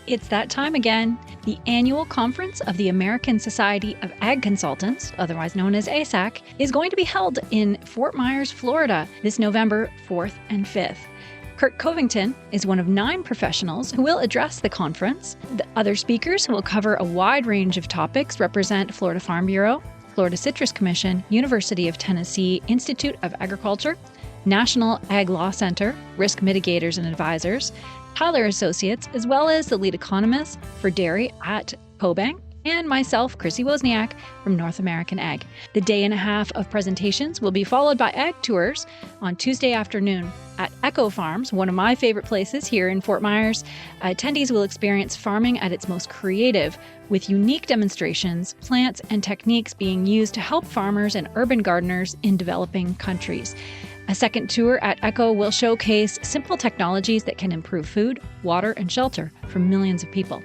It's that time again. The annual conference of the American Society of Ag Consultants, otherwise known as ASAC, is going to be held in Fort Myers, Florida, this November 4th and 5th. Kurt Covington is one of 9 professionals who will address the conference. The other speakers who will cover a wide range of topics represent Florida Farm Bureau, Florida Citrus Commission, University of Tennessee Institute of Agriculture, National Ag Law Center, Risk Mitigators and Advisors, Tyler Associates, as well as the lead economist for dairy at CoBank, and myself, Chrissy Wozniak from North American Ag. The day and a half of presentations will be followed by ag tours on Tuesday afternoon at Echo Farms, one of my favorite places here in Fort Myers. Attendees will experience farming at its most creative, with unique demonstrations, plants, and techniques being used to help farmers and urban gardeners in developing countries. A second tour at Echo will showcase simple technologies that can improve food, water, and shelter for millions of people.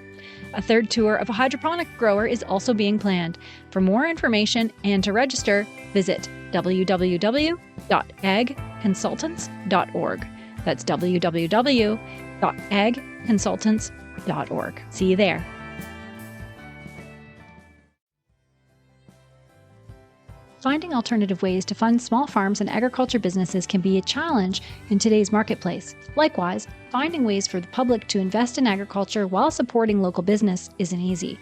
A third tour of a hydroponic grower is also being planned. For more information and to register, visit www.agconsultants.org. That's www.agconsultants.org. See you there. Finding alternative ways to fund small farms and agriculture businesses can be a challenge in today's marketplace. Likewise, finding ways for the public to invest in agriculture while supporting local business isn't easy.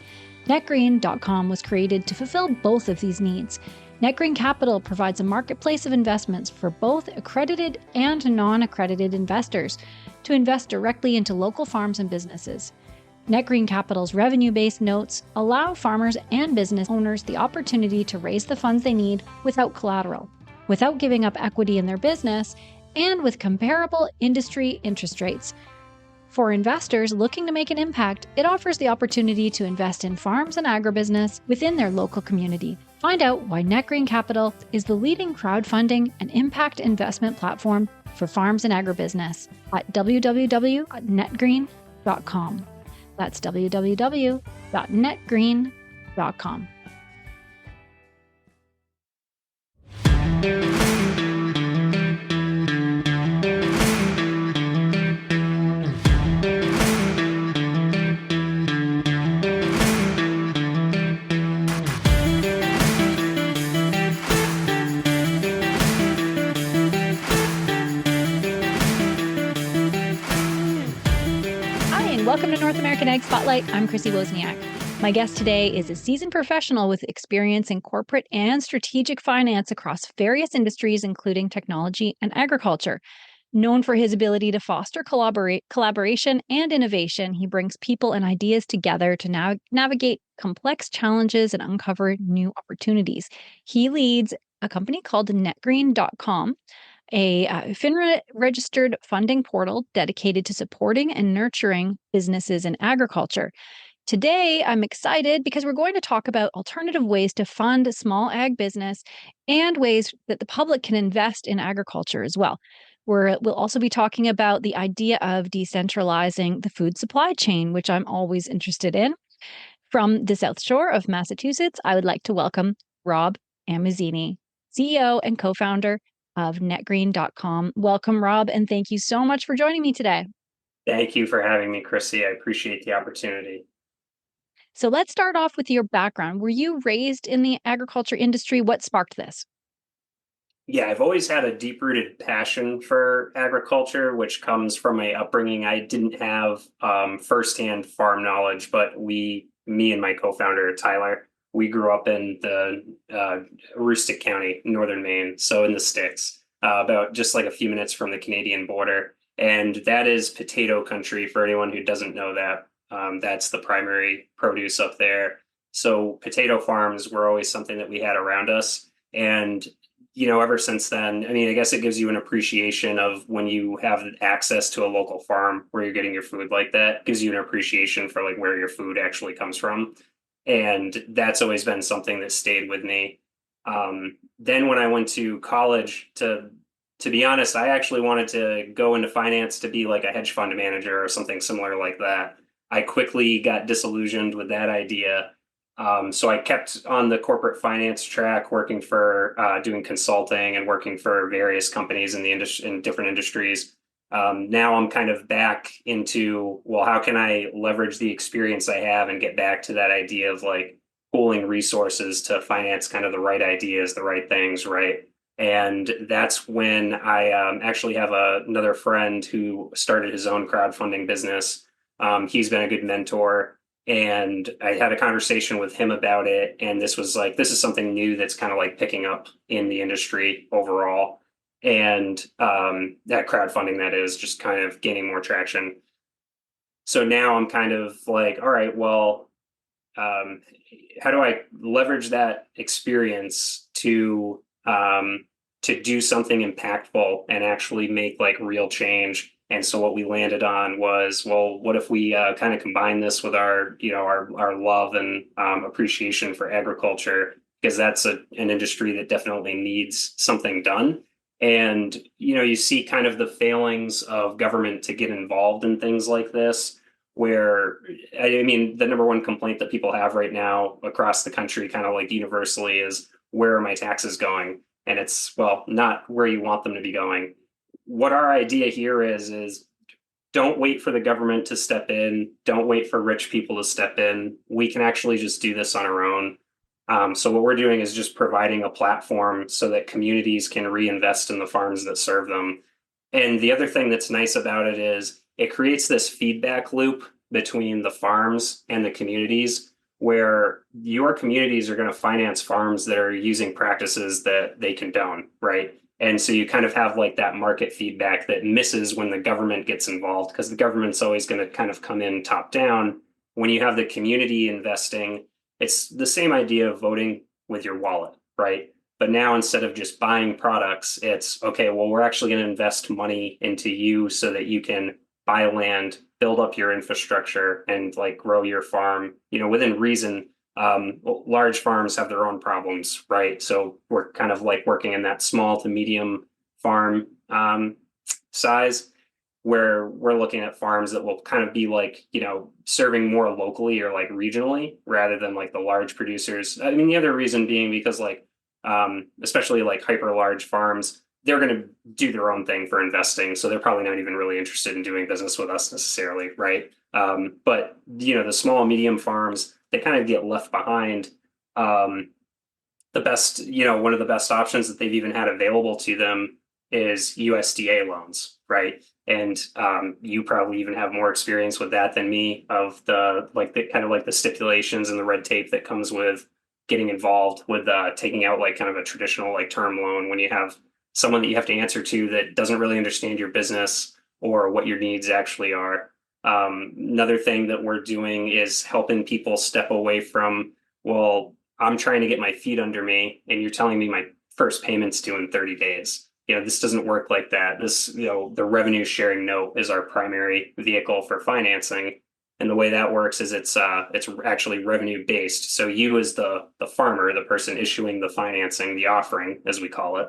NetGreen.com was created to fulfill both of these needs. NetGreen Capital provides a marketplace of investments for both accredited and non-accredited investors to invest directly into local farms and businesses. NetGreen Capital's revenue-based notes allow farmers and business owners the opportunity to raise the funds they need without collateral, without giving up equity in their business, and with comparable industry interest rates. For investors looking to make an impact, it offers the opportunity to invest in farms and agribusiness within their local community. Find out why NetGreen Capital is the leading crowdfunding and impact investment platform for farms and agribusiness at www.netgreen.com. That's www.netgreen.com. Welcome to North American Ag Spotlight. I'm Chrissy Wozniak. My guest today is a seasoned professional with experience in corporate and strategic finance across various industries, including technology and agriculture. Known for his ability to foster collaboration and innovation, he brings people and ideas together to navigate complex challenges and uncover new opportunities. He leads a company called netgreen.com, a FINRA-registered funding portal dedicated to supporting and nurturing businesses in agriculture. Today, I'm excited because we're going to talk about alternative ways to fund small ag business and ways that the public can invest in agriculture as well. We'll also be talking about the idea of decentralizing the food supply chain, which I'm always interested in. From the South Shore of Massachusetts, I would like to welcome Rob Amuzzini, CEO and co-founder of netgreen.com. Welcome, Rob, and thank you so much for joining me today. Thank you for having me, Chrissy. I appreciate the opportunity. So let's start off with your background. Were you raised in the agriculture industry? What sparked this? Yeah, I've always had a deep-rooted passion for agriculture, which comes from my upbringing. I didn't have firsthand farm knowledge, but me and my co-founder, Tyler, we grew up in the Aroostook County, northern Maine, so in the sticks, about just like a few minutes from the Canadian border. And that is potato country for anyone who doesn't know that. That's the primary produce up there. So potato farms were always something that we had around us. And, ever since then, I guess it gives you an appreciation of when you have access to a local farm where you're getting your food like that, gives you an appreciation for like where your food actually comes from. And that's always been something that stayed with me. Then when I went to college, to be honest, I actually wanted to go into finance to be like a hedge fund manager or something similar like that. I quickly got disillusioned with that idea. So I kept on the corporate finance track, working for doing consulting and working for various companies in different industries. Now I'm kind of back into, well, how can I leverage the experience I have and get back to that idea of like pooling resources to finance kind of the right ideas, the right things, right? And that's when I actually have another friend who started his own crowdfunding business. He's been a good mentor, and I had a conversation with him about it. And this was like, this is something new that's kind of like picking up in the industry overall. And that crowdfunding, that is just kind of gaining more traction. So now I'm kind of like, all right, well, um, how do I leverage that experience to do something impactful and actually make like real change? And so what we landed on was, well, what if we kind of combine this with our, our love and appreciation for agriculture, because that's an industry that definitely needs something done. And you see kind of the failings of government to get involved in things like this, where I mean, the number one complaint that people have right now across the country, kind of like universally, is where are my taxes going? And it's, well, not where you want them to be going. What our idea here is don't wait for the government to step in. Don't wait for rich people to step in. We can actually just do this on our own. So what we're doing is just providing a platform so that communities can reinvest in the farms that serve them. And the other thing that's nice about it is it creates this feedback loop between the farms and the communities, where your communities are going to finance farms that are using practices that they condone, right? And so you kind of have like that market feedback that misses when the government gets involved, because the government's always going to kind of come in top down. When you have the community investing, it's the same idea of voting with your wallet, right? But now instead of just buying products, it's okay, well, we're actually going to invest money into you so that you can buy land, build up your infrastructure, and like grow your farm, within reason. Large farms have their own problems, right? So we're kind of like working in that small to medium farm size, where we're looking at farms that will kind of be like, serving more locally or like regionally rather than like the large producers. I mean, the other reason being because like, especially like hyper large farms, they're going to do their own thing for investing. So they're probably not even really interested in doing business with us necessarily, right? But, the small, medium farms, they kind of get left behind. The best, one of the best options that they've even had available to them is USDA loans, right? And you probably even have more experience with that than me, of the kind of like the stipulations and the red tape that comes with getting involved with taking out like kind of a traditional like term loan, when you have someone that you have to answer to that doesn't really understand your business or what your needs actually are. Another thing that we're doing is helping people step away from, well, I'm trying to get my feet under me and you're telling me my first payment's due in 30 days. This doesn't work like that. This, the revenue sharing note is our primary vehicle for financing. And the way that works is it's actually revenue based. So you, as the farmer, the person issuing the financing, the offering, as we call it,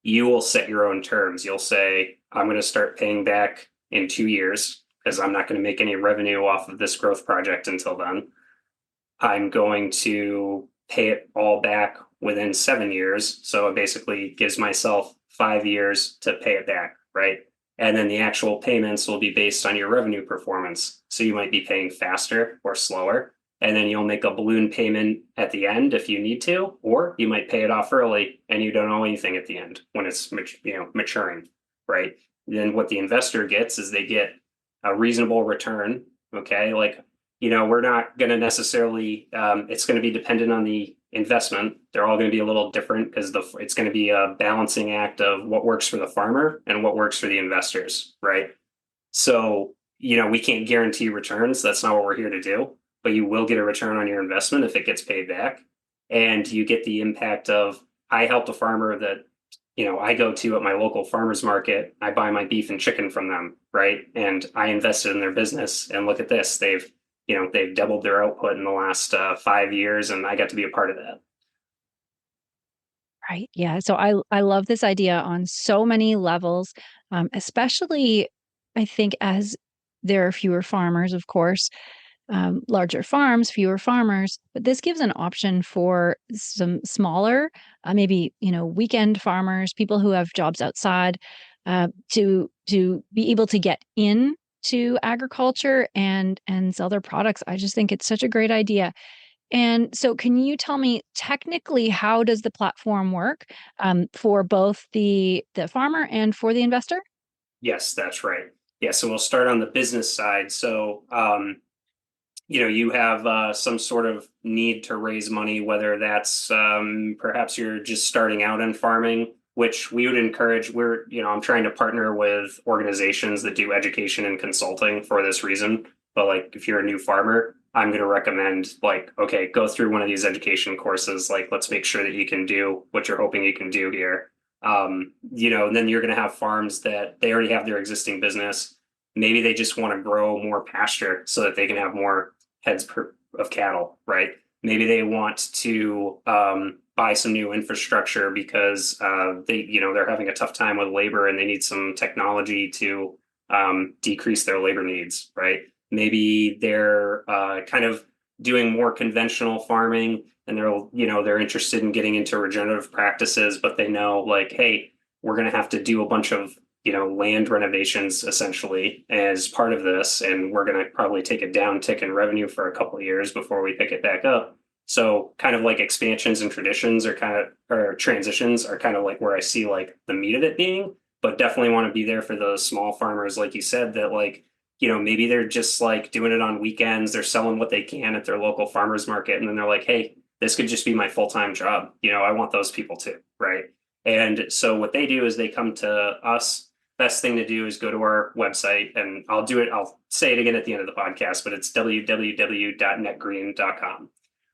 you will set your own terms. You'll say, I'm going to start paying back in 2 years because I'm not going to make any revenue off of this growth project until then. I'm going to pay it all back within 7 years. So it basically gives myself 5 years to pay it back, right? And then the actual payments will be based on your revenue performance. So you might be paying faster or slower. And then you'll make a balloon payment at the end if you need to, or you might pay it off early and you don't owe anything at the end when it's maturing, right? Then what the investor gets is they get a reasonable return. Okay, like we're not going to necessarily. It's going to be dependent on the investment. They're all going to be a little different because it's going to be a balancing act of what works for the farmer and what works for the investors, right? So we can't guarantee returns. That's not what we're here to do. But you will get a return on your investment if it gets paid back. And you get the impact of, I helped a farmer that, I go to at my local farmer's market, I buy my beef and chicken from them, right? And I invested in their business. And look at this, they've doubled their output in the last 5 years, and I got to be a part of that. Right. Yeah. So I love this idea on so many levels, especially I think as there are fewer farmers, of course, larger farms, fewer farmers, but this gives an option for some smaller, maybe, weekend farmers, people who have jobs outside, to be able to get into agriculture and sell their products. I just think it's such a great idea. And so, can you tell me technically how does the platform work for both the farmer and for the investor? Yes, that's right. Yeah, so we'll start on the business side. So, you have some sort of need to raise money, whether that's perhaps you're just starting out in farming, which we would encourage. I'm trying to partner with organizations that do education and consulting for this reason. But like, if you're a new farmer, I'm going to recommend like, okay, go through one of these education courses. Like, let's make sure that you can do what you're hoping you can do here. And then you're going to have farms that they already have their existing business. Maybe they just want to grow more pasture so that they can have more of cattle, right? Maybe they want to buy some new infrastructure because they're having a tough time with labor and they need some technology to decrease their labor needs, right? Maybe they're kind of doing more conventional farming and they're interested in getting into regenerative practices, but they know like, hey, we're going to have to do a bunch of land renovations essentially as part of this. And we're going to probably take a downtick in revenue for a couple of years before we pick it back up. So kind of like expansions and traditions or transitions are kind of like where I see like the meat of it being, but definitely want to be there for those small farmers, like you said, that like, maybe they're just like doing it on weekends. They're selling what they can at their local farmers market. And then they're like, hey, this could just be my full-time job. I want those people too. Right. And so what they do is they come to us. Best thing to do is go to our website, and I'll say it again at the end of the podcast, but it's www.netgreen.com.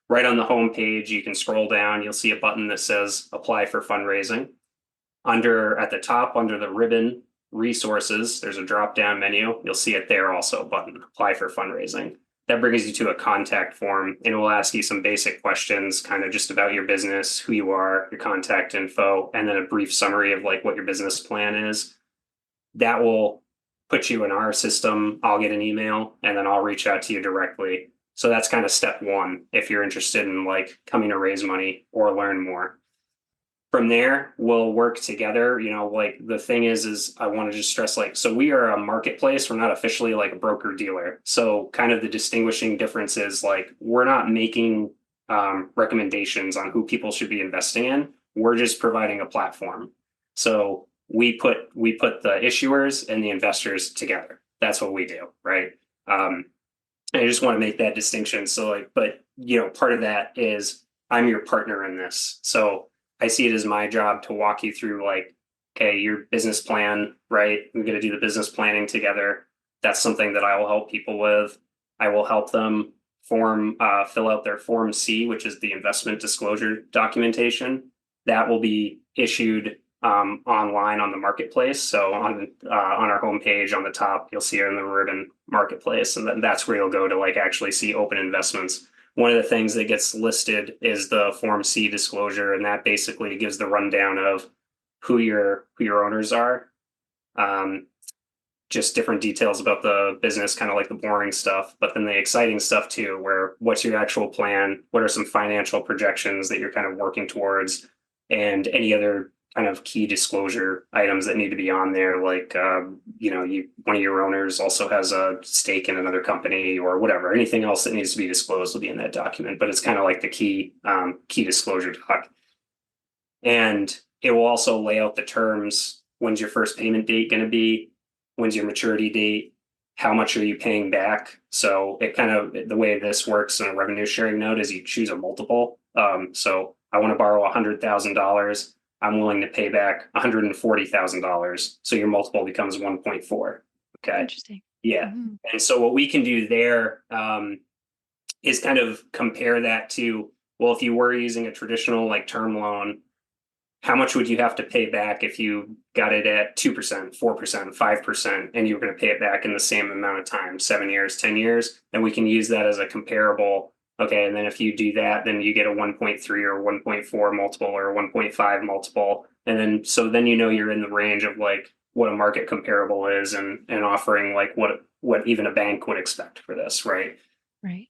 Right on the home page, you can scroll down, you'll see a button that says apply for fundraising. At the top, under the ribbon resources, there's a drop down menu. You'll see it there also, button apply for fundraising. That brings you to a contact form, and it will ask you some basic questions, kind of just about your business, who you are, your contact info, and then a brief summary of like what your business plan is. That will put you in our system. I'll get an email and then I'll reach out to you directly. So that's kind of step one if you're interested in like coming to raise money or learn more. From there, we'll work together. Like the thing is I want to just stress like, so we are a marketplace. We're not officially like a broker dealer. So kind of the distinguishing difference is like, we're not making recommendations on who people should be investing in. We're just providing a platform. So we put the issuers and the investors together. That's what we do, right? And I just want to make that distinction. So like, but part of that is I'm your partner in this. So I see it as my job to walk you through like, okay, your business plan, right? We're going to do the business planning together. That's something that I will help people with. I will help them fill out their Form C, which is the investment disclosure documentation. That will be issued online on the marketplace. So on our homepage on the top, you'll see it in the ribbon marketplace, and that's where you'll go to like actually see open investments. One of the things that gets listed is the Form C disclosure, and that basically gives the rundown of who your owners are. Just different details about the business, kind of like the boring stuff, but then the exciting stuff too, where what's your actual plan? What are some financial projections that you're kind of working towards? And any other kind of key disclosure items that need to be on there, like one of your owners also has a stake in another company or whatever. Anything else that needs to be disclosed will be in that document, but it's kind of like the key disclosure doc. And it will also lay out the terms. When's your first payment date going to be? When's your maturity date? How much are you paying back? So it kind of, the way this works in a revenue sharing note is you choose a multiple. So I want to borrow $100,000. I'm willing to pay back $140,000. So your multiple becomes 1.4. Okay. Interesting. Yeah. Mm-hmm. And so what we can do there is kind of compare that to, well, if you were using a traditional like term loan, how much would you have to pay back if you got it at 2%, 4%, 5%, and you were going to pay it back in the same amount of time, 7 years, 10 years? And we can use that as a comparable. Okay, and then if you do that, then you get a 1.3 or 1.4 multiple or a 1.5 multiple. And then you're in the range of like what a market comparable is and offering like what even a bank would expect for this, right? Right.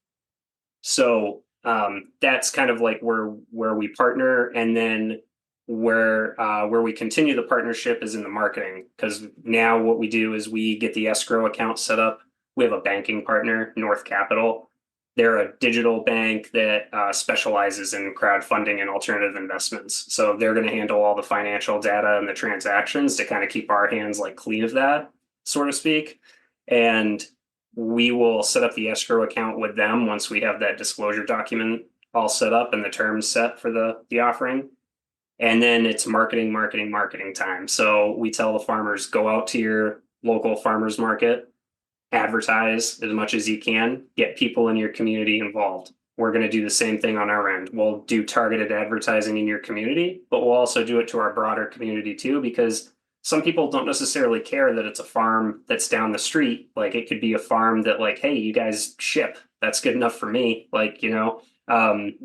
So that's kind of like where we partner. And then Where we continue the partnership is in the marketing, because now what we do is we get the escrow account set up. We have a banking partner, North Capital. They're a digital bank that specializes in crowdfunding and alternative investments. So they're going to handle all the financial data and the transactions to kind of keep our hands like clean of that, so to speak. And we will set up the escrow account with them once we have that disclosure document all set up and the terms set for the offering. And then it's marketing, marketing, marketing time. So we tell the farmers, go out to your local farmers market, advertise as much as you can, get people in your community involved. We're going to do the same thing on our end. We'll do targeted advertising in your community, but we'll also do it to our broader community too, because some people don't necessarily care that it's a farm that's down the street. Like it could be a farm that like, hey, you guys ship. That's good enough for me. Like,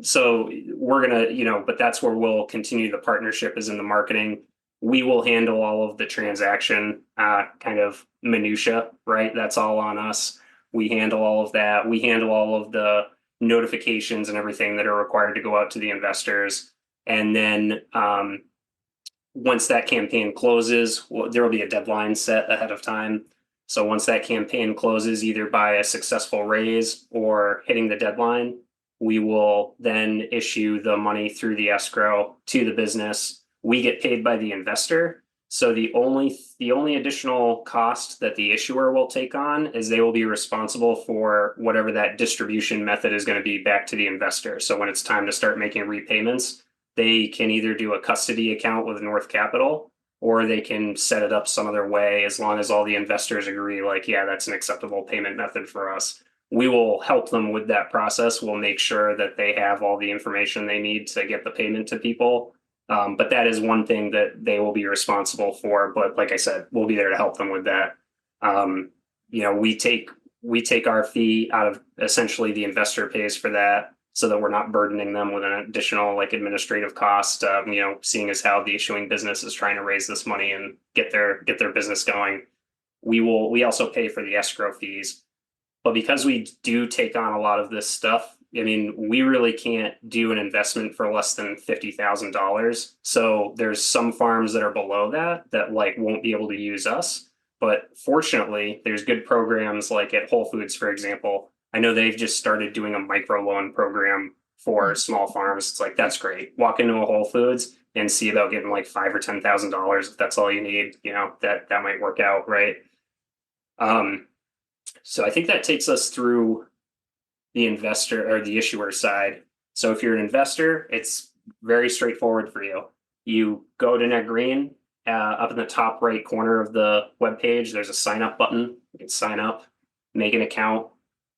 so we're going to, but that's where we'll continue the partnership is in the marketing. We will handle all of the transaction kind of minutia, right? That's all on us. We handle all of that. We handle all of the notifications and everything that are required to go out to the investors. And then once that campaign closes, there will be a deadline set ahead of time. So once that campaign closes, either by a successful raise or hitting the deadline, we will then issue the money through the escrow to the business. We get paid by the investor. So the only additional cost that the issuer will take on is they will be responsible for whatever that distribution method is going to be back to the investor. So when it's time to start making repayments, they can either do a custody account with North Capital, or they can set it up some other way, as long as all the investors agree, like, yeah, that's an acceptable payment method for us. We will help them with that process. We'll make sure that they have all the information they need to get the payment to people. But that is one thing that they will be responsible for. But like I said, we'll be there to help them with that. We take our fee out of essentially the investor pays for that, so that we're not burdening them with an additional like administrative cost. Seeing as how the issuing business is trying to raise this money and get their business going. We also pay for the escrow fees. But because we do take on a lot of this stuff, I mean, we really can't do an investment for less than $50,000. So there's some farms that are below that like won't be able to use us. But fortunately, there's good programs like at Whole Foods, for example. I know they've just started doing a micro loan program for small farms. It's like, that's great. Walk into a Whole Foods and see about getting like $5,000 or $10,000 if that's all you need. That might work out, right? So I think that takes us through the investor or the issuer side. So if you're an investor, it's very straightforward for you. You go to NetGreen, up in the top right corner of the webpage, there's a sign up button. You can sign up, make an account.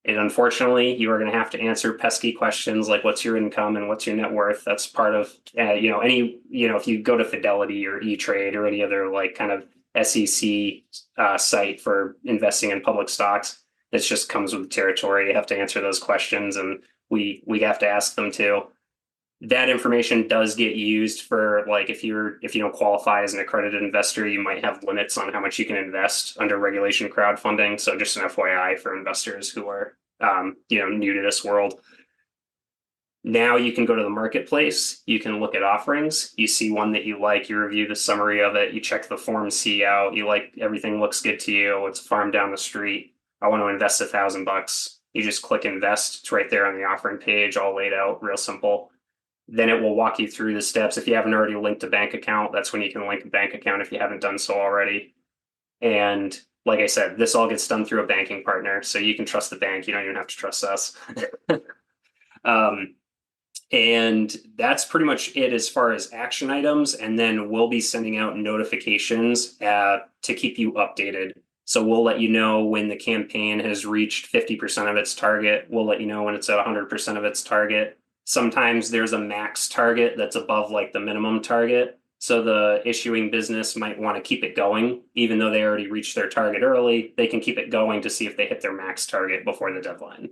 And unfortunately, you are going to have to answer pesky questions like what's your income and what's your net worth. That's part of, if you go to Fidelity or E-Trade or any other like kind of SEC site for investing in public stocks, it just comes with the territory. You have to answer those questions, and we have to ask them too. That information does get used for like if you don't qualify as an accredited investor, you might have limits on how much you can invest under regulation crowdfunding. So just an FYI for investors who are new to this world. Now you can go to the marketplace, you can look at offerings, you see one that you like, you review the summary of it, you check the Form C out, you like everything looks good to you, it's a farm down the street, I want to invest $1,000. You just click invest, it's right there on the offering page, all laid out, real simple. Then it will walk you through the steps. If you haven't already linked a bank account, that's when you can link a bank account if you haven't done so already. And like I said, this all gets done through a banking partner, so you can trust the bank, you don't even have to trust us. And that's pretty much it as far as action items. And then we'll be sending out notifications to keep you updated. So we'll let you know when the campaign has reached 50% of its target. We'll let you know when it's at 100% of its target. Sometimes there's a max target that's above like the minimum target. So the issuing business might want to keep it going, even though they already reached their target early. They can keep it going to see if they hit their max target before the deadline.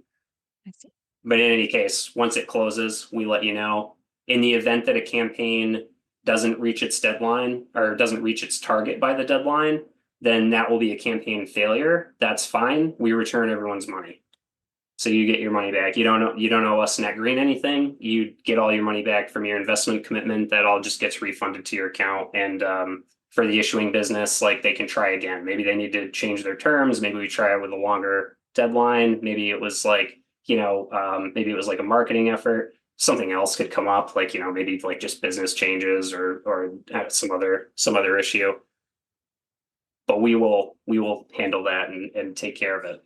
I see. But in any case, once it closes, we let you know. In the event that a campaign doesn't reach its deadline or doesn't reach its target by the deadline, then that will be a campaign failure. That's fine. We return everyone's money. So you get your money back. You don't owe us net green anything. You get all your money back from your investment commitment. That all just gets refunded to your account. And for the issuing business, like they can try again. Maybe they need to change their terms. Maybe we try it with a longer deadline. Maybe it was like, maybe it was like a marketing effort. Something else could come up, like, maybe like just business changes or some other issue. But we will handle that and take care of it.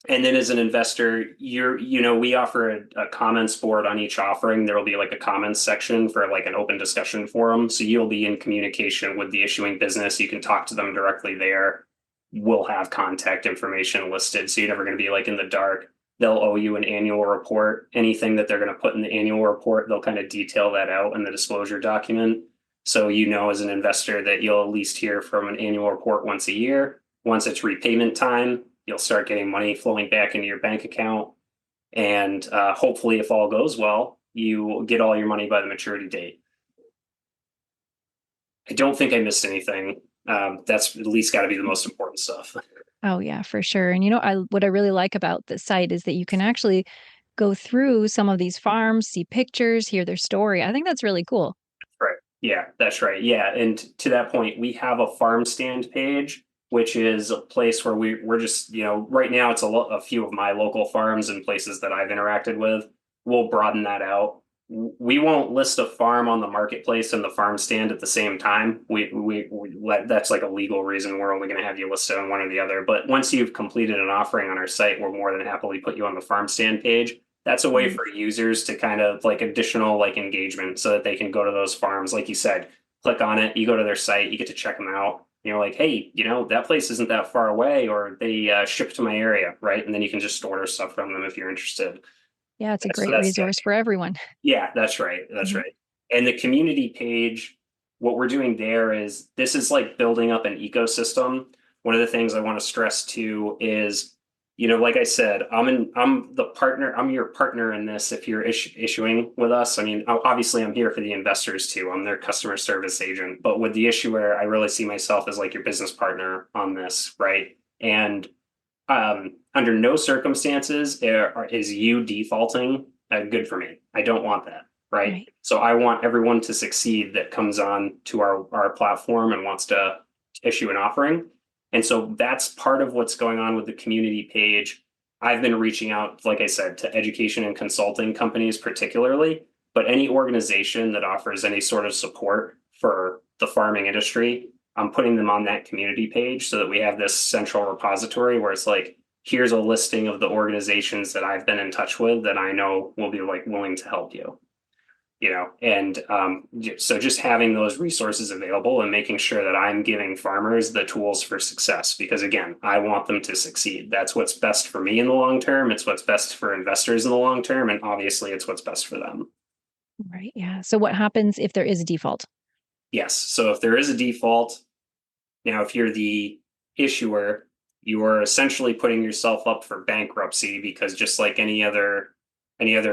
And then as an investor, we offer a comments board on each offering. There will be like a comments section for like an open discussion forum. So you'll be in communication with the issuing business. You can talk to them directly there. We'll have contact information listed. So you're never going to be like in the dark. They'll owe you an annual report. Anything that they're going to put in the annual report, they'll kind of detail that out in the disclosure document. So as an investor that you'll at least hear from an annual report once a year. Once it's repayment time, you'll start getting money flowing back into your bank account. And hopefully, if all goes well, you will get all your money by the maturity date. I don't think I missed anything. That's at least got to be the most important stuff. Oh yeah, for sure. And what I really like about the site is that you can actually go through some of these farms, see pictures, hear their story. I think that's really cool. Right. Yeah, that's right. Yeah. And to that point, we have a farm stand page, which is a place where we're just, right now it's a few of my local farms and places that I've interacted with. We'll broaden that out. We won't list a farm on the marketplace and the farm stand at the same time. That's like a legal reason. We're only going to have you listed on one or the other. But once you've completed an offering on our site, we're more than happily put you on the farm stand page. That's a way for users to kind of like additional like engagement so that they can go to those farms. Like you said, click on it, you go to their site, you get to check them out. You're like, hey, that place isn't that far away, or they ship to my area, right? And then you can just order stuff from them if you're interested. Yeah, it's a great resource for everyone. Yeah, that's right. That's right. And the community page, what we're doing there is this is like building up an ecosystem. One of the things I want to stress too is, like I said, I'm the partner. I'm your partner in this. If you're issuing with us, I mean, obviously I'm here for the investors too. I'm their customer service agent, but with the issuer, I really see myself as like your business partner on this, right? And under no circumstances is you defaulting good for me. I don't want that, right? So I want everyone to succeed that comes on to our platform and wants to issue an offering. And so that's part of what's going on with the community page. I've been reaching out, like I said, to education and consulting companies particularly, but any organization that offers any sort of support for the farming industry, I'm putting them on that community page so that we have this central repository where it's like, here's a listing of the organizations that I've been in touch with that I know will be like willing to help you. And so just having those resources available and making sure that I'm giving farmers the tools for success, because again, I want them to succeed. That's what's best for me in the long term. It's what's best for investors in the long term. And obviously it's what's best for them. Right. Yeah. So what happens if there is a default? Yes. So if there is a default, now if you're the issuer, you are essentially putting yourself up for bankruptcy, because just like any other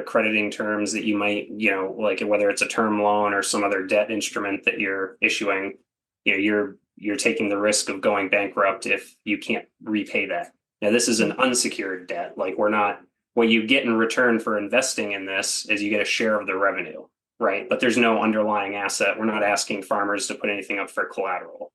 crediting terms that you might, like whether it's a term loan or some other debt instrument that you're issuing, you're taking the risk of going bankrupt if you can't repay that. Now, this is an unsecured debt. Like what you get in return for investing in this is you get a share of the revenue, right? But there's no underlying asset. We're not asking farmers to put anything up for collateral.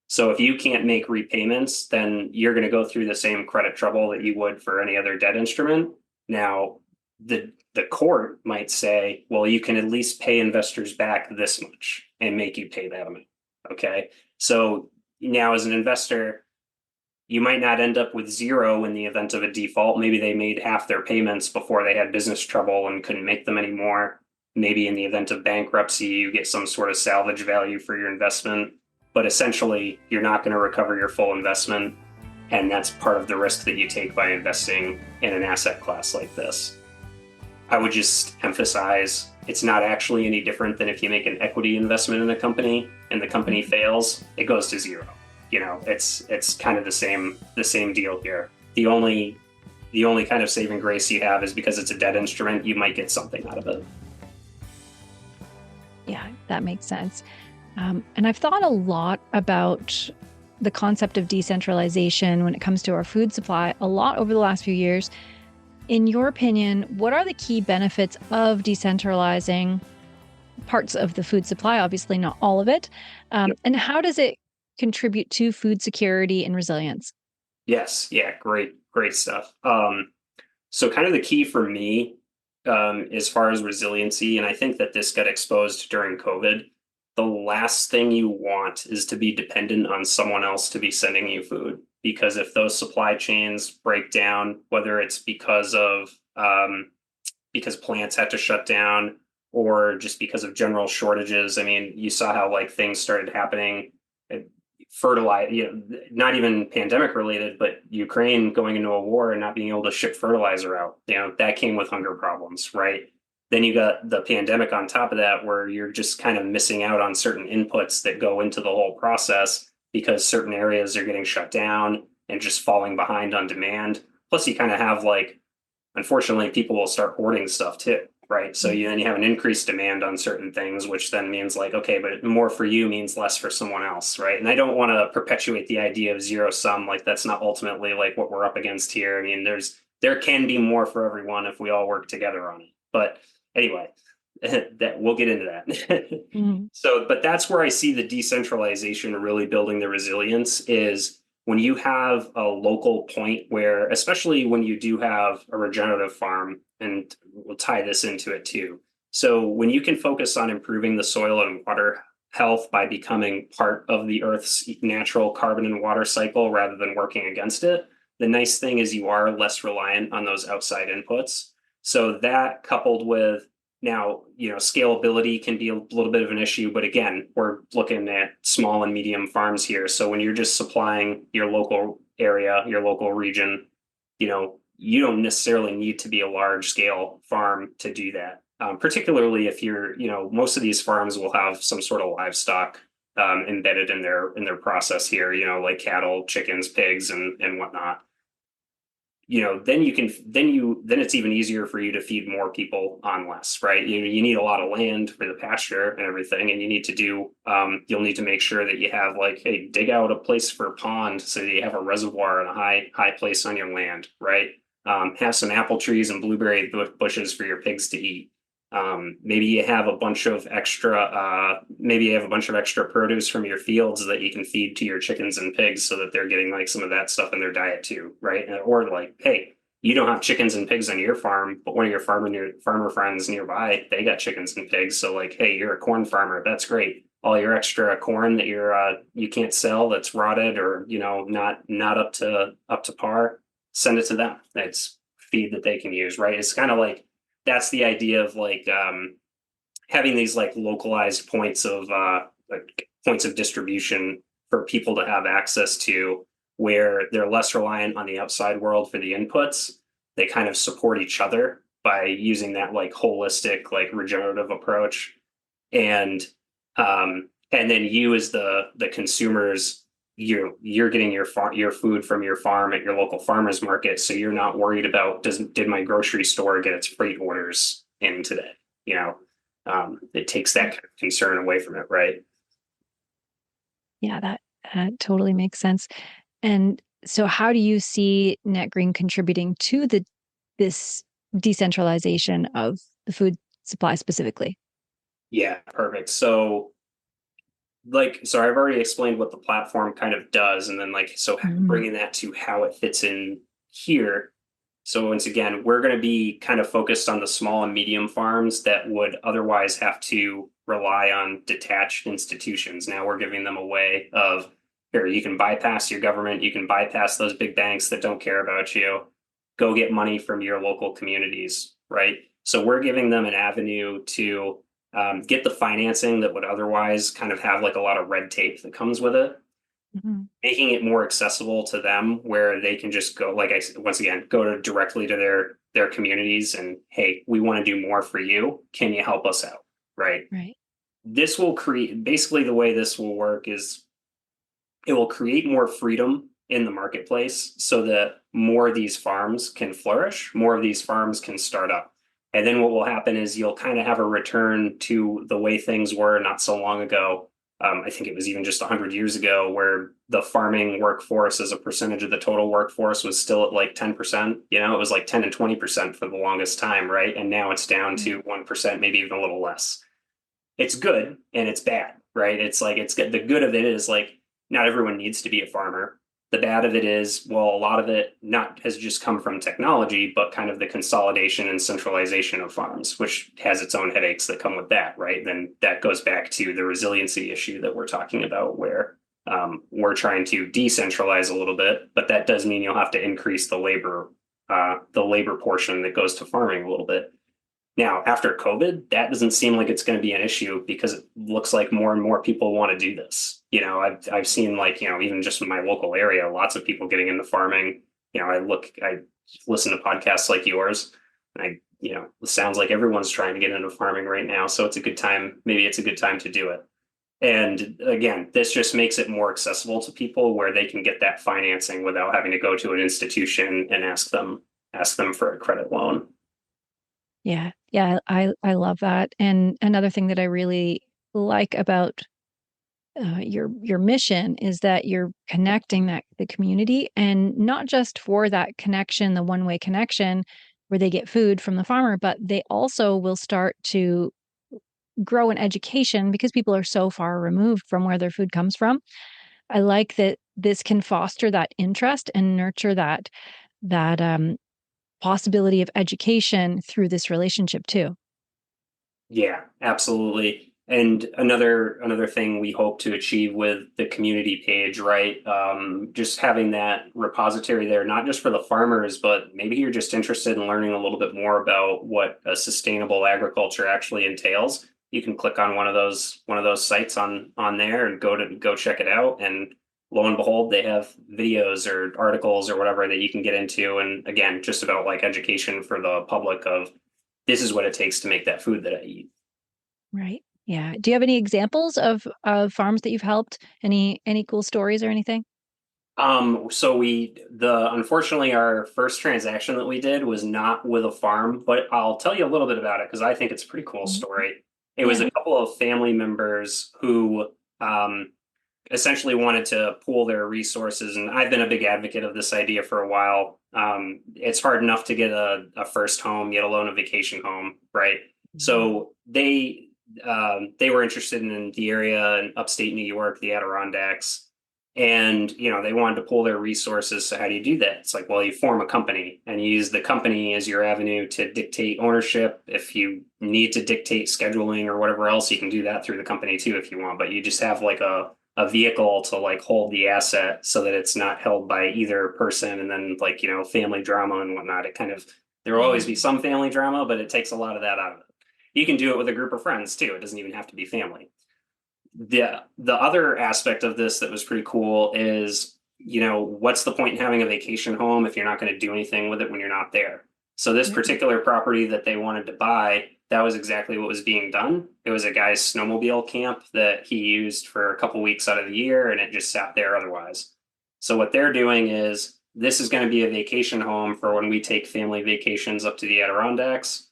So if you can't make repayments, then you're going to go through the same credit trouble that you would for any other debt instrument. Now, the court might say, well, you can at least pay investors back this much and make you pay that amount. Okay. So now as an investor, you might not end up with zero in the event of a default. Maybe they made half their payments before they had business trouble and couldn't make them anymore. Maybe in the event of bankruptcy, you get some sort of salvage value for your investment. But essentially, you're not going to recover your full investment. And that's part of the risk that you take by investing in an asset class like this. I would just emphasize it's not actually any different than if you make an equity investment in a company and the company fails, it goes to zero. It's kind of the same deal here. The only kind of saving grace you have is because it's a debt instrument, you might get something out of it. Yeah, that makes sense. And I've thought a lot about the concept of decentralization when it comes to our food supply a lot over the last few years. In your opinion, what are the key benefits of decentralizing parts of the food supply? Obviously, not all of it. Yep. And how does it contribute to food security and resilience? Yes. Yeah. Great stuff. So kind of the key for me, as far as resiliency, and I think that this got exposed during COVID, the last thing you want is to be dependent on someone else to be sending you food. Because if those supply chains break down, whether it's because plants had to shut down or just because of general shortages. I mean, you saw how like things started happening, fertilizer, not even pandemic related, but Ukraine going into a war and not being able to ship fertilizer out, that came with hunger problems, right? Then you got the pandemic on top of that, where you're just kind of missing out on certain inputs that go into the whole process because certain areas are getting shut down and just falling behind on demand. Plus, you kind of have like, unfortunately, people will start hoarding stuff too, right? So then you have an increased demand on certain things, which then means like, okay, but more for you means less for someone else, right? And I don't want to perpetuate the idea of zero sum. Like that's not ultimately like what we're up against here. I mean, there can be more for everyone if we all work together on it. But anyway, that we'll get into that. Mhm. So, but that's where I see the decentralization really building the resilience is when you have a local point where, especially when you do have a regenerative farm, and we'll tie this into it too. So when you can focus on improving the soil and water health by becoming part of the Earth's natural carbon and water cycle rather than working against it, the nice thing is you are less reliant on those outside inputs. So that coupled with now, scalability can be a little bit of an issue, but again, we're looking at small and medium farms here. So when you're just supplying your local area, your local region, you don't necessarily need to be a large scale farm to do that. Particularly if most of these farms will have some sort of livestock embedded in their process here, like cattle, chickens, pigs, and whatnot. Then it's even easier for you to feed more people on less, right? You need a lot of land for the pasture and everything, and you'll need to make sure that you have like, hey, dig out a place for a pond so that you have a reservoir and a high place on your land, right? Have some apple trees and blueberry bushes for your pigs to eat. Maybe you have a bunch of extra produce from your fields that you can feed to your chickens and pigs so that they're getting like some of that stuff in their diet too, right? Or like, hey, you don't have chickens and pigs on your farm, but one of your farmer friends nearby, they got chickens and pigs. So like, hey, you're a corn farmer, that's great. All your extra corn that you can't sell, that's rotted or not up to par, send it to them. It's feed that they can use, right? It's kind of like that's the idea of like having these like localized points of distribution for people to have access to, where they're less reliant on the outside world for the inputs. They kind of support each other by using that like holistic, like regenerative approach. And then you as the consumers, you're getting your food from your farm at your local farmers market, so you're not worried about did my grocery store get its freight orders in today. It takes that kind of concern away from it, right? Yeah, that totally makes sense. And so how do you see net green contributing to this decentralization of the food supply specifically? Yeah, perfect. So I've already explained what the platform kind of does, and then Mhm. bringing that to how it fits in here. So once again, we're going to be kind of focused on the small and medium farms that would otherwise have to rely on detached institutions. Now we're giving them a way of, here, you can bypass your government, you can bypass those big banks that don't care about you, go get money from your local communities, right? So we're giving them an avenue to get the financing that would otherwise kind of have like a lot of red tape that comes with it, Mhm. making it more accessible to them where they can just go, like I said, once again, directly to their communities and, hey, we want to do more for you, can you help us out, right? Right. This will create, basically the way this will work is it will create more freedom in the marketplace so that more of these farms can flourish, more of these farms can start up. And then what will happen is you'll kind of have a return to the way things were not so long ago, I think it was even just 100 years ago where the farming workforce as a percentage of the total workforce was still at like 10%. You know, it was like 10 and 20% for the longest time, right? And now it's down to 1%, maybe even a little less. It's good and it's bad, right? It's like it's good. The good of it is like not everyone needs to be a farmer. The bad of it is, well, a lot of it not has just come from technology, but kind of the consolidation and centralization of farms, which has its own headaches that come with that, right? Then that goes back to the resiliency issue that we're talking about, where we're trying to decentralize a little bit, but that does mean you'll have to increase the labor portion that goes to farming a little bit. Now, after COVID, that doesn't seem like it's going to be an issue because it looks like more and more people want to do this. You know, I've seen like, you know, even just in my local area, lots of people getting into farming. You know, I listen to podcasts like yours. And you know, it sounds like everyone's trying to get into farming right now. So it's a good time. Maybe it's a good time to do it. And again, this just makes it more accessible to people where they can get that financing without having to go to an institution and ask them for a credit loan. Yeah. Yeah. I love that. And another thing that I really like about your mission is that you're connecting the community, and not just for that connection, the one-way connection where they get food from the farmer, but they also will start to grow in education because people are so far removed from where their food comes from. I like that this can foster that interest and nurture that possibility of education through this relationship too. Yeah, absolutely. And another thing we hope to achieve with the community page, right? Just having that repository there, not just for the farmers, but maybe you're just interested in learning a little bit more about what a sustainable agriculture actually entails. You can click on one of those sites on there and go check it out. And lo and behold, they have videos or articles or whatever that you can get into. And again, just about like education for the public of this is what it takes to make that food that I eat. Right. Yeah. Do you have any examples of farms that you've helped? Any cool stories or anything? So unfortunately our first transaction that we did was not with a farm, but I'll tell you a little bit about it because I think it's a pretty cool Mhm. story. It was Yeah. a couple of family members who essentially wanted to pool their resources, and I've been a big advocate of this idea for a while. It's hard enough to get a first home, yet alone a vacation home, right? Mhm. So they were interested in the area in upstate New York, the Adirondacks, and you know they wanted to pull their resources. So how do you do that? It's like, well, you form a company and you use the company as your avenue to dictate ownership. If you need to dictate scheduling or whatever else, you can do that through the company too if you want. But you just have like a vehicle to like hold the asset so that it's not held by either person, and then like, you know, family drama and whatnot. It kind of, there will always be Mhm. some family drama, but it takes a lot of that out of it. You can do it with a group of friends too. It doesn't even have to be family. The other aspect of this that was pretty cool is, you know, what's the point in having a vacation home if you're not going to do anything with it when you're not there? So this Right. particular property that they wanted to buy, that was exactly what was being done. It was a guy's snowmobile camp that he used for a couple weeks out of the year, and it just sat there otherwise. So what they're doing is this is going to be a vacation home for when we take family vacations up to the Adirondacks.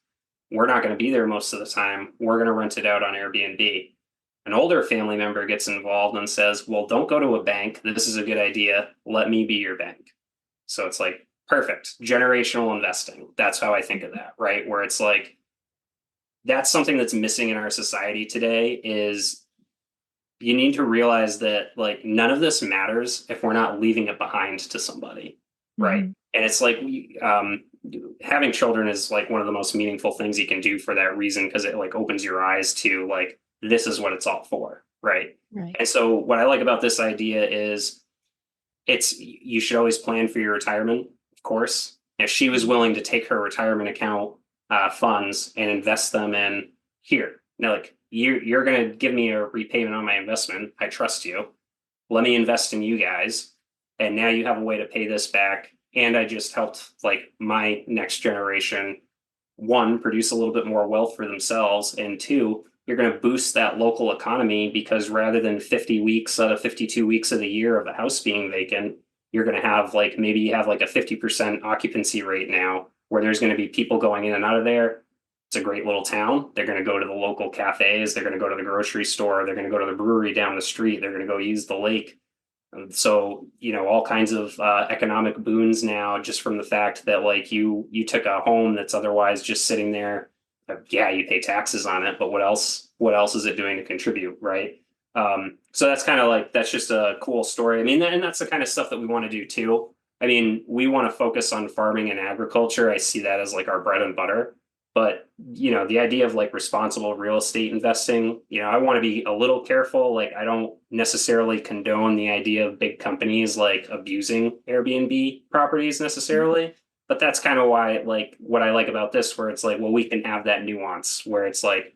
We're not going to be there most of the time. We're going to rent it out on Airbnb. An older family member gets involved and says, well, don't go to a bank. This is a good idea. Let me be your bank. So it's like perfect generational investing. That's how I think of that, right? Where it's like, that's something that's missing in our society today is you need to realize that like none of this matters if we're not leaving it behind to somebody, right? Mhm. And it's like having children is like one of the most meaningful things you can do for that reason because it like opens your eyes to like this is what it's all for, right? Right. And so what I like about this idea is it's you should always plan for your retirement, of course. If she was Mhm. willing to take her retirement account funds and invest them in here, now like you're going to give me a repayment on my investment. I trust you. Let me invest in you guys, and now you have a way to pay this back. And I just helped like my next generation one, produce a little bit more wealth for themselves, and two, you're going to boost that local economy because rather than 50 weeks out of 52 weeks of the year of the house being vacant, you're going to have like maybe you have like a 50% occupancy rate now where there's going to be people going in and out of there. It's a great little town. They're going to go to the local cafes. They're going to go to the grocery store. They're going to go to the brewery down the street. They're going to go use the lake. And so, all kinds of economic boons now, just from the fact that like you took a home that's otherwise just sitting there. Yeah, you pay taxes on it, but what else? What else is it doing to contribute, right? So that's kind of like that's just a cool story. I mean, and that's the kind of stuff that we want to do too. I mean, we want to focus on farming and agriculture. I see that as like our bread and butter. But, the idea of like responsible real estate investing, I want to be a little careful. Like, I don't necessarily condone the idea of big companies like abusing Airbnb properties necessarily. But that's kind of why, like, what I like about this, where it's like, well, we can have that nuance where it's like,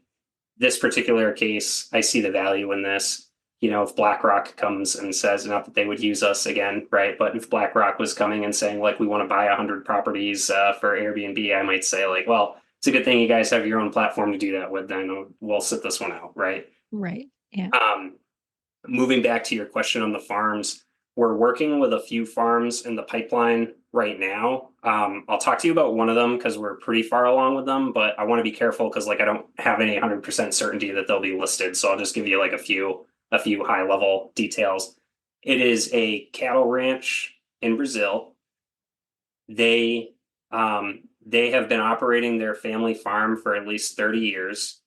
this particular case, I see the value in this. If BlackRock comes and says, not that they would use us again, right? But if BlackRock was coming and saying, like, we want to buy 100 properties for Airbnb, I might say, like, well, it's a good thing you guys have your own platform to do that with. Then we'll sit this one out, right? Right. Yeah. Moving back to your question on the farms, we're working with a few farms in the pipeline right now. I'll talk to you about one of them because we're pretty far along with them, but I want to be careful because like I don't have any 100% certainty that they'll be listed. So I'll just give you like a few high level details. It is a cattle ranch in Brazil. They have been operating their family farm for at least 30 years.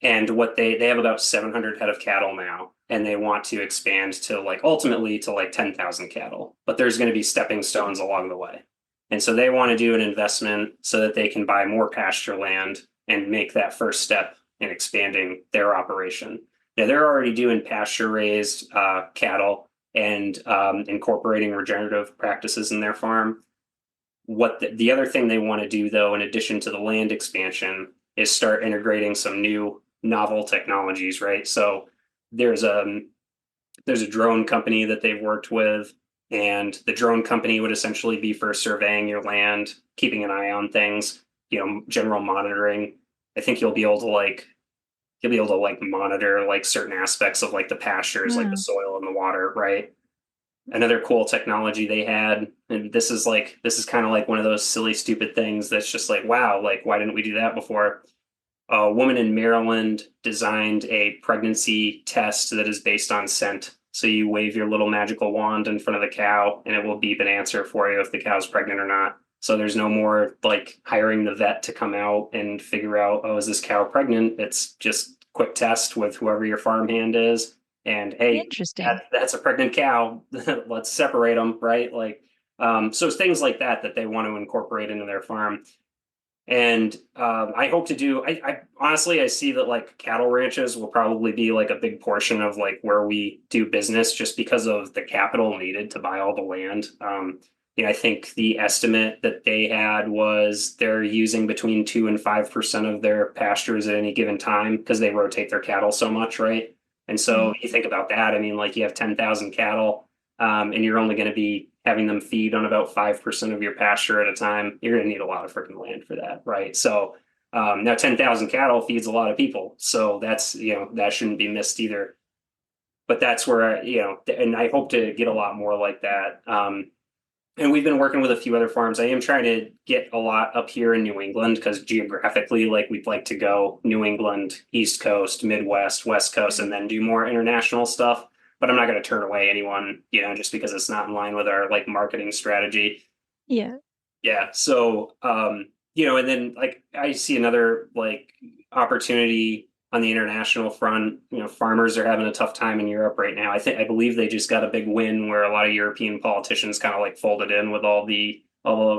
And what they have about 700 head of cattle now, and they want to expand to like ultimately to like 10,000 cattle. But there's going to be stepping stones along the way. And so they want to do an investment so that they can buy more pasture land and make that first step in expanding their operation. Now they're already doing pasture raised cattle and incorporating regenerative practices in their farm. What the other thing they want to do, though, in addition to the land expansion, is start integrating some new novel technologies, right? So there's a drone company that they've worked with, and the drone company would essentially be for surveying your land, keeping an eye on things, general monitoring. I think you'll be able to like monitor like certain aspects of like the pastures, like the soil and the water, right? Another cool technology they had, and this is kind of like one of those silly, stupid things that's just like, wow, like why didn't we do that before? A woman in Maryland designed a pregnancy test that is based on scent. So you wave your little magical wand in front of the cow and it will beep an answer for you if the cow's pregnant or not. So there's no more like hiring the vet to come out and figure out, oh, is this cow pregnant? It's just quick test with whoever your farmhand is. And hey, Interesting. that's a pregnant cow. Let's separate them, right? Like, so it's things like that they want to incorporate into their farm. And I hope to do. I honestly I see that like cattle ranches will probably be like a big portion of like where we do business, just because of the capital needed to buy all the land. I think the estimate that they had was they're using between 2 and 5% of their pastures at any given time because they rotate their cattle so much, right? And so you think about that. I mean, like you have 10,000 cattle, and you're only going to be having them feed on about 5% of your pasture at a time. You're going to need a lot of freaking land for that, right? So now 10,000 cattle feeds a lot of people. So that's, that shouldn't be missed either. But that's where, and I hope to get a lot more like that. And we've been working with a few other farms. I am trying to get a lot up here in New England because geographically, like we'd like to go New England, East Coast, Midwest, West Coast, and then do more international stuff. But I'm not going to turn away anyone, just because it's not in line with our like marketing strategy. Yeah. Yeah. So, and then like I see another like opportunity on the international front. Farmers are having a tough time in Europe right now. I believe they just got a big win where a lot of European politicians kind of like folded in with all the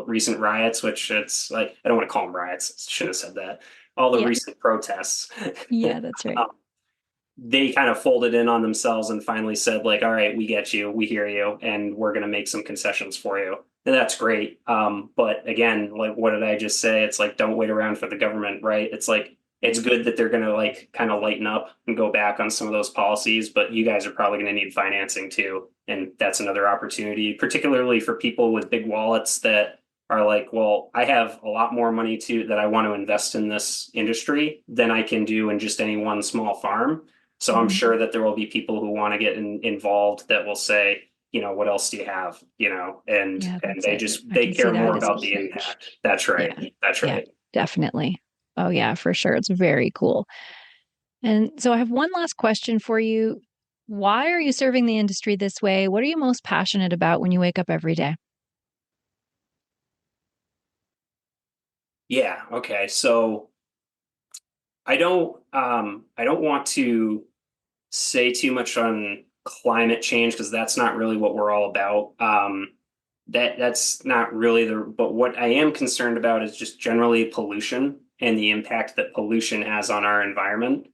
recent riots, which it's like, I don't want to call them riots. Shouldn't have said that. All the recent protests. Yeah, that's right. They kind of folded in on themselves and finally said like, all right, we get you, we hear you, and we're going to make some concessions for you. And that's great. But again, like, what did I just say? It's like, don't wait around for the government, right? It's like, it's good that they're going to like kind of lighten up and go back on some of those policies, but you guys are probably going to need financing too. And that's another opportunity, particularly for people with big wallets that are like, well, I have a lot more money that I want to invest in this industry than I can do in just any one small farm. So I'm sure that there will be people who want to get involved that will say, what else do you have? And they care more about the impact. That's right. Yeah, That's right. definitely. Oh, yeah, for sure. It's very cool. And so I have one last question for you. Why are you serving the industry this way? What are you most passionate about when you wake up every day? Yeah. Okay. So I don't want to say too much on climate change because that's not really what we're all about. That's not really but what I am concerned about is just generally pollution and the impact that pollution has on our environment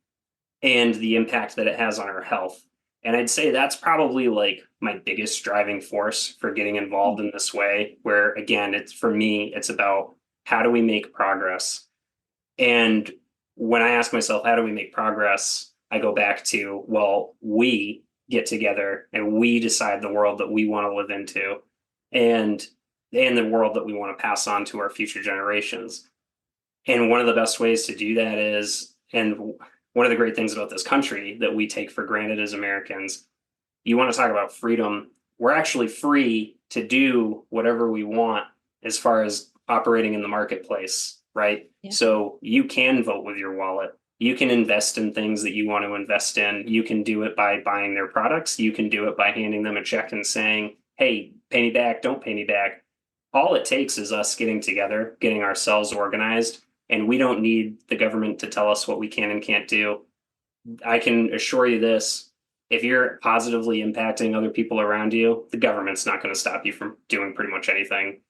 and the impact that it has on our health. And I'd say that's probably like my biggest driving force for getting involved in this way, where again, it's for me, it's about how do we make progress? And when I ask myself, how do we make progress? I go back to, well, we get together and we decide the world that we want to live into and the world that we want to pass on to our future generations. And one of the best ways to do that is, and one of the great things about this country that we take for granted as Americans, you want to talk about freedom. We're actually free to do whatever we want as far as operating in the marketplace, right? Yeah. So you can vote with your wallet. You can invest in things that you want to invest in. You can do it by buying their products. You can do it by handing them a check and saying, hey, pay me back, don't pay me back. All it takes is us getting together, getting ourselves organized, and we don't need the government to tell us what we can and can't do. I can assure you this, if you're positively impacting other people around you, the government's not going to stop you from doing pretty much anything.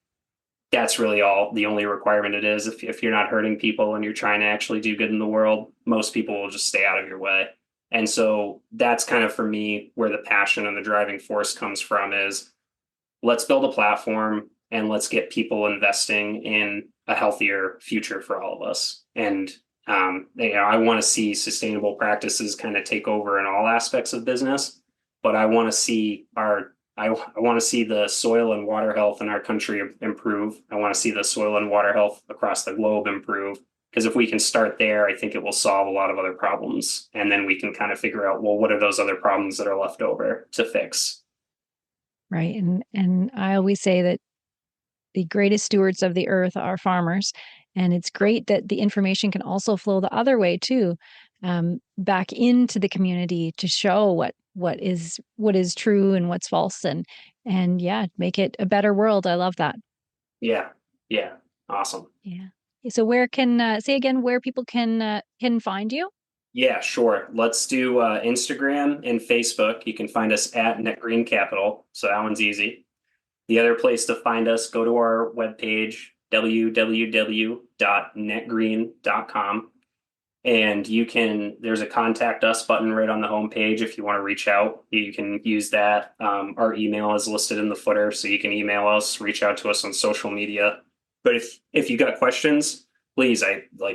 That's really the only requirement it is. If you're not hurting people and you're trying to actually do good in the world, most people will just stay out of your way. And so that's kind of for me where the passion and the driving force comes from is let's build a platform and let's get people investing in a healthier future for all of us. And I want to see sustainable practices kind of take over in all aspects of business, but I want to see I want to see the soil and water health in our country improve. I want to see the soil and water health across the globe improve. Because if we can start there, I think it will solve a lot of other problems. And then we can kind of figure out, well, what are those other problems that are left over to fix? Right. And I always say that the greatest stewards of the earth are farmers. And it's great that the information can also flow the other way too, back into the community to show what is true and what's false, and yeah, make it a better world. I love that. Yeah. Yeah. Awesome. Yeah. So where can say again where people can find you? Yeah, sure. Let's do Instagram and Facebook. You can find us at NetGreen Capital. So that one's easy. The other place to find us, go to our webpage, www.netgreen.com. And there's a contact us button right on the homepage. If you want to reach out, you can use that. Our email is listed in the footer, so you can email us, reach out to us on social media. But if you got questions, please,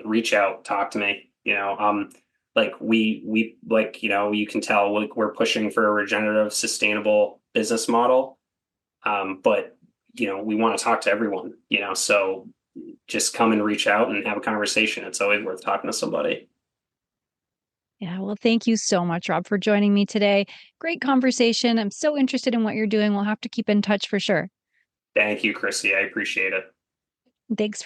reach out, talk to me. You can tell we're pushing for a regenerative, sustainable business model. But we want to talk to everyone, so just come and reach out and have a conversation. It's always worth talking to somebody. Yeah, well, thank you so much, Rob, for joining me today. Great conversation. I'm so interested in what you're doing. We'll have to keep in touch for sure. Thank you, Chrissy. I appreciate it. Thanks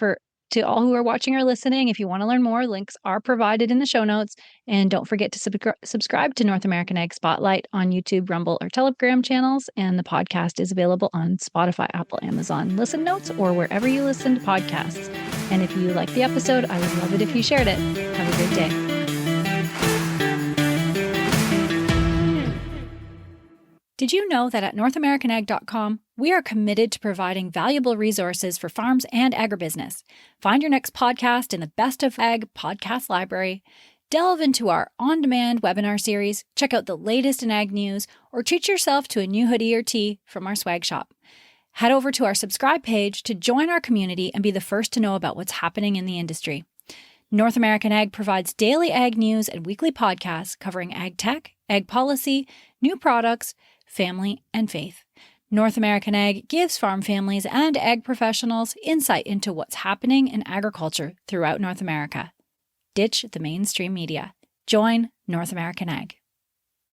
to all who are watching or listening. If you want to learn more, links are provided in the show notes. And don't forget to subscribe to North American Ag Spotlight on YouTube, Rumble, or Telegram channels. And the podcast is available on Spotify, Apple, Amazon, Listen Notes, or wherever you listen to podcasts. And if you like the episode, I would love it if you shared it. Have a great day. Did you know that at NorthAmericanAg.com, we are committed to providing valuable resources for farms and agribusiness? Find your next podcast in the Best of Ag podcast library, delve into our on-demand webinar series, check out the latest in ag news, or treat yourself to a new hoodie or tee from our swag shop. Head over to our subscribe page to join our community and be the first to know about what's happening in the industry. North American Ag provides daily ag news and weekly podcasts covering ag tech, ag policy, new products, family, and faith. North American Ag gives farm families and ag professionals insight into what's happening in agriculture throughout North America. Ditch the mainstream media. Join North American Ag.